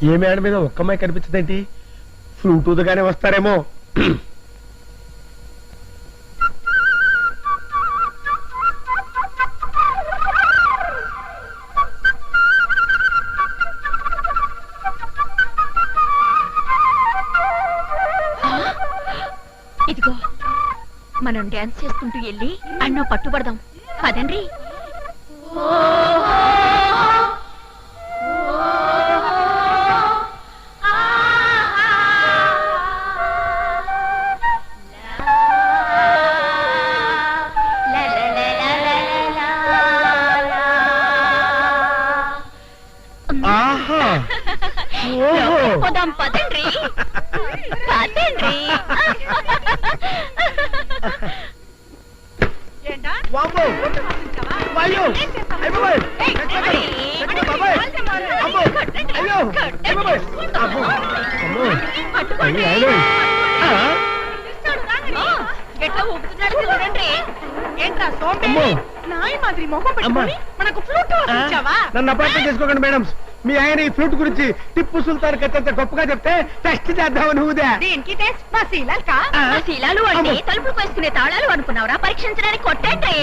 ఏ మేడ మీద ఒక్క అమ్మాయి కనిపించదేంటి? ఫ్లూట్ ఊదగానే వస్తారేమో. ఇదిగో మనం డాన్స్ చేసుకుంటూ వెళ్ళి అన్నో పట్టుబడదాం. పదండ్రి. పోదాం పదండ్రి. పదండ్రి. ఎట్లా ఊపుతున్నాడు చూడండి. ఏంట్రా సోంబేరి నాయి మాదిరి మొహం పెట్టుకొని మనకు ఫ్లూట్ వాయించావా? నన్ను అపార్థం చేసుకోకండి మేడం. మీ ఆయన ఈ ఫ్లూట్ గురించి టిప్పు సుల్తాన్ కట్టంత గొప్పగా చెప్తే టెస్ట్ చేద్దామని ఊదా. దీనికి టెస్ట్ మా శీలాలు అంటే తలుపులు వేసుకునే తాళాలు అనుకున్నావురా? పరీక్షించడానికి కొట్టండి.